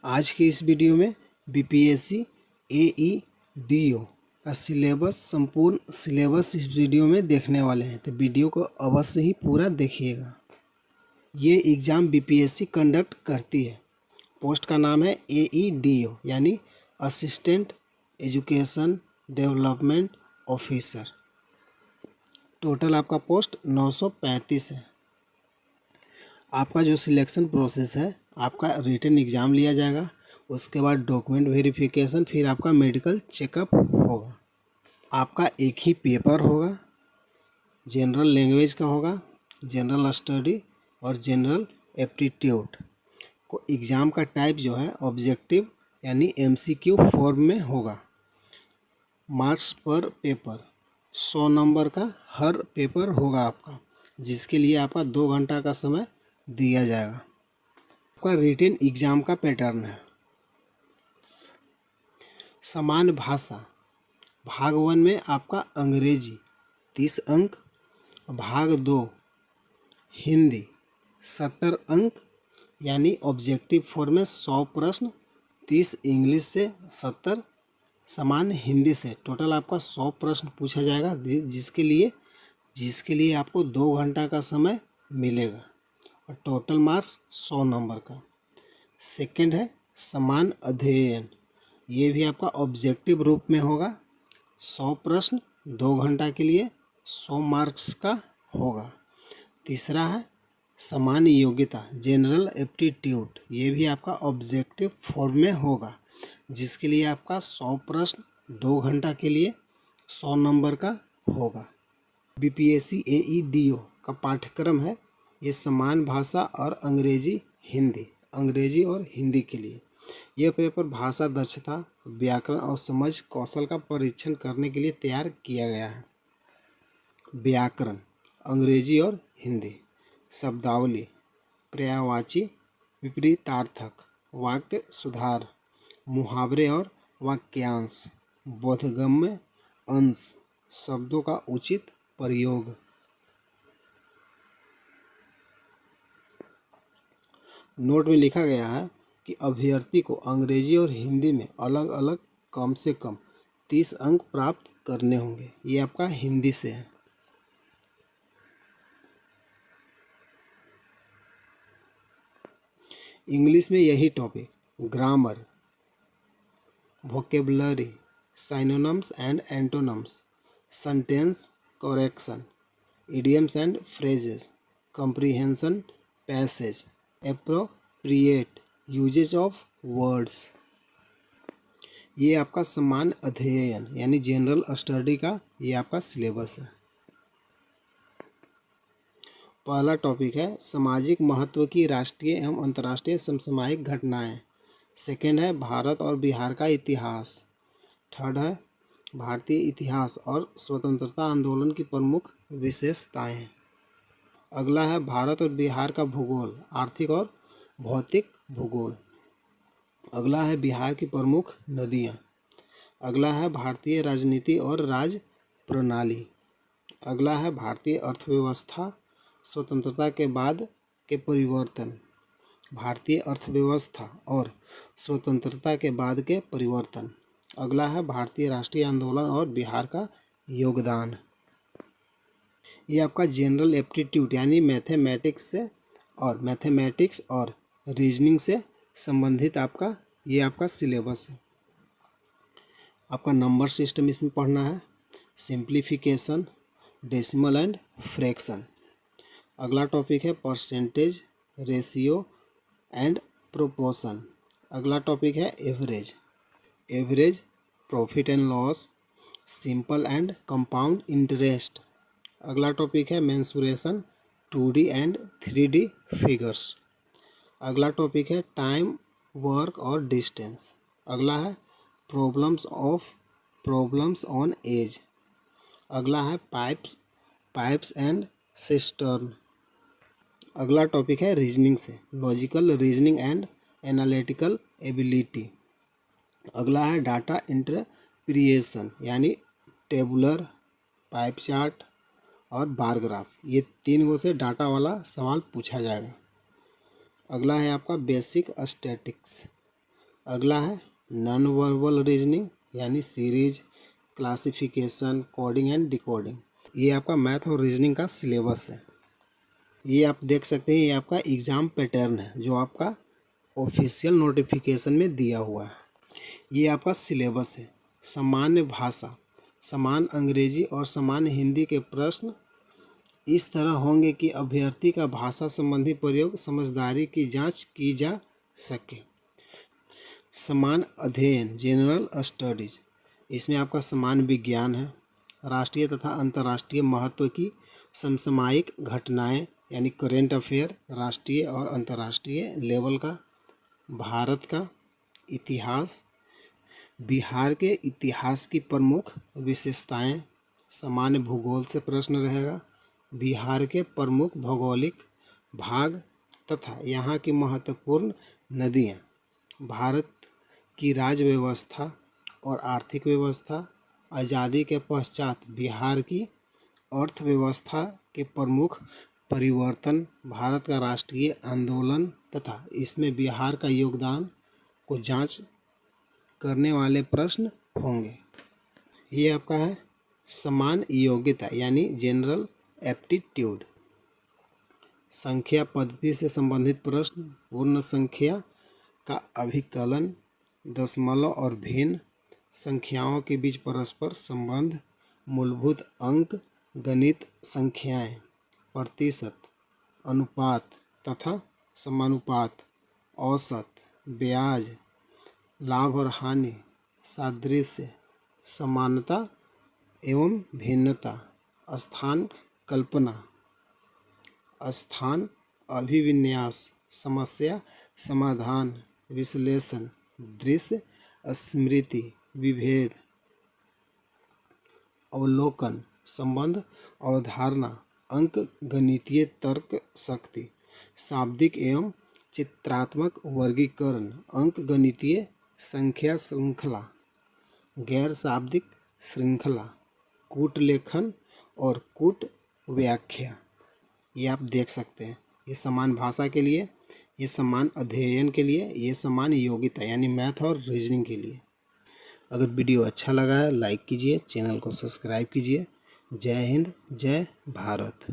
आज की इस वीडियो में बीपीएससी एईडीओ का सिलेबस, संपूर्ण सिलेबस इस वीडियो में देखने वाले हैं, तो वीडियो को अवश्य ही पूरा देखिएगा। ये एग्ज़ाम बीपीएससी कंडक्ट करती है। पोस्ट का नाम है एईडीओ यानी assistant education development officer. Total आपका पोस्ट 935 है। आपका जो सिलेक्शन प्रोसेस है, आपका रिटन एग्ज़ाम लिया जाएगा, उसके बाद डॉक्यूमेंट वेरिफिकेशन, फिर आपका मेडिकल चेकअप होगा। आपका एक ही पेपर होगा, जनरल लैंग्वेज का होगा, जनरल स्टडी और जनरल एप्टीट्यूड को। एग्ज़ाम का टाइप जो है ऑब्जेक्टिव यानी एमसीक्यू फॉर्म में होगा। मार्क्स पर पेपर 100 नंबर का हर पेपर होगा आपका, जिसके लिए आपका 2 घंटा का समय दिया जाएगा। आपका रिटन एग्ज़ाम का पैटर्न है। समान भाषा भाग 1 में आपका अंग्रेजी 30 अंक, भाग 2 हिंदी 70 अंक यानी ऑब्जेक्टिव फॉर्म में 100 प्रश्न, 30 इंग्लिश से 70 सामान्य हिंदी से। टोटल आपका 100 प्रश्न पूछा जाएगा, जिसके लिए आपको 2 घंटा का समय मिलेगा और टोटल मार्क्स 100 नंबर का। सेकंड है समान अध्ययन, ये भी आपका ऑब्जेक्टिव रूप में होगा। 100 प्रश्न 2 घंटा के लिए 100 मार्क्स का होगा। तीसरा है समान योग्यता जनरल एप्टीट्यूड, ये भी आपका ऑब्जेक्टिव फॉर्म में होगा, जिसके लिए आपका 100 प्रश्न 2 घंटा के लिए 100 नंबर का होगा। बीपीएससी एईडीओ का पाठ्यक्रम है ये समान भाषा और अंग्रेजी और हिंदी के लिए। यह पेपर भाषा दक्षता, व्याकरण और समझ कौशल का परीक्षण करने के लिए तैयार किया गया है। व्याकरण अंग्रेजी और हिंदी, शब्दावली, पर्यायवाची, विपरीतार्थक, वाक्य सुधार, मुहावरे और वाक्यांश, बोधगम्य अंश, शब्दों का उचित प्रयोग। नोट में लिखा गया है कि अभ्यर्थी को अंग्रेजी और हिंदी में अलग अलग कम से कम 30 अंक प्राप्त करने होंगे। ये आपका हिंदी से है। इंग्लिश में यही topic, grammar, vocabulary, synonyms and antonyms, sentence correction, idioms and phrases, comprehension passage, appropriate usage of words. ये आपका समान अध्ययन यानी जनरल स्टडी का ये आपका सिलेबस है। पहला टॉपिक है सामाजिक महत्व की राष्ट्रीय एवं अंतर्राष्ट्रीय समसामयिक घटनाएं। सेकंड है भारत और बिहार का इतिहास। थर्ड है भारतीय इतिहास और स्वतंत्रता आंदोलन की प्रमुख विशेषताएं। अगला है भारत और बिहार का भूगोल, आर्थिक और भौतिक भूगोल। अगला है बिहार की प्रमुख नदियाँ। अगला है भारतीय राजनीति और राज प्रणाली। अगला है भारतीय अर्थव्यवस्था, स्वतंत्रता के बाद के परिवर्तन। भारतीय अर्थव्यवस्था और स्वतंत्रता के बाद के परिवर्तन। अगला है भारतीय राष्ट्रीय आंदोलन और बिहार का योगदान। ये आपका जनरल एप्टीट्यूड यानी मैथमेटिक्स और रीजनिंग से संबंधित आपका सिलेबस है। आपका नंबर सिस्टम इसमें पढ़ना है, सिंप्लीफिकेशन, डेसिमल एंड फ्रैक्शन। अगला टॉपिक है परसेंटेज, रेशियो एंड प्रोपोर्शन। अगला टॉपिक है average, profit and loss, simple and compound interest. अगला टॉपिक है mensuration, 2D and 3D figures. अगला टॉपिक है टाइम, वर्क और डिस्टेंस। अगला है प्रॉब्लम्स ऑन एज। अगला है पाइप्स एंड सिस्टर्न। अगला टॉपिक है रीजनिंग से, logical reasoning and analytical ability. अगला है डाटा इंटरप्रिटेशन यानी टेबुलर, पाइप चार्ट और बार ग्राफ। ये 3 गो से डाटा वाला सवाल पूछा जाएगा। अगला है आपका बेसिक स्टैटिक्स। अगला है नॉन वर्बल रीजनिंग यानी series, classification, coding and decoding. ये आपका मैथ और रीजनिंग का सिलेबस है। ये आप देख सकते हैं, ये आपका एग्ज़ाम पैटर्न है जो आपका ऑफिशियल नोटिफिकेशन में दिया हुआ है। ये आपका सिलेबस है। सामान्य भाषा, समान अंग्रेजी और समान हिंदी के प्रश्न इस तरह होंगे कि अभ्यर्थी का भाषा संबंधी प्रयोग समझदारी की जांच की जा सके। समान अध्ययन, जनरल स्टडीज, इसमें आपका समान विज्ञान है। राष्ट्रीय तथा अंतर्राष्ट्रीय महत्व की समसामयिक घटनाएं यानी करेंट अफेयर, राष्ट्रीय और अंतर्राष्ट्रीय लेवल का। भारत का इतिहास, बिहार के इतिहास की प्रमुख विशेषताएं। सामान्य भूगोल से प्रश्न रहेगा। बिहार के प्रमुख भौगोलिक भाग तथा यहाँ की महत्वपूर्ण नदियाँ। भारत की राज्य व्यवस्था और आर्थिक व्यवस्था। आज़ादी के पश्चात बिहार की अर्थव्यवस्था के प्रमुख परिवर्तन। भारत का राष्ट्रीय आंदोलन तथा इसमें बिहार का योगदान को जांच करने वाले प्रश्न होंगे। ये आपका है समान योग्यता यानी जनरल एप्टीट्यूड। संख्या पद्धति से संबंधित प्रश्न। पूर्ण संख्या का अभिकलन, दशमलव और भिन्न संख्याओं के बीच परस्पर संबंध, मूलभूत अंक, गणित संख्याएं, प्रतिशत, अनुपात तथा समानुपात, औसत, ब्याज, लाभ और हानि, सादृश्य, समानता एवं भिन्नता, स्थान कल्पना, स्थान अभिविन्यास, समस्या समाधान, विश्लेषण, दृश्य स्मृति, विभेद, अवलोकन, संबंध, अवधारणा, अंक गणितीय तर्क शक्ति, शाब्दिक एवं चित्रात्मक वर्गीकरण, अंक गणितीय संख्या श्रृंखला, गैर शाब्दिक श्रृंखला, कूट लेखन और कूट व्याख्या। ये आप देख सकते हैं। ये समान भाषा के लिए, ये समान अध्ययन के लिए, ये समान योग्यता यानी मैथ और रीजनिंग के लिए। अगर वीडियो अच्छा लगा है लाइक कीजिए, चैनल को सब्सक्राइब कीजिए। जय हिंद, जय भारत।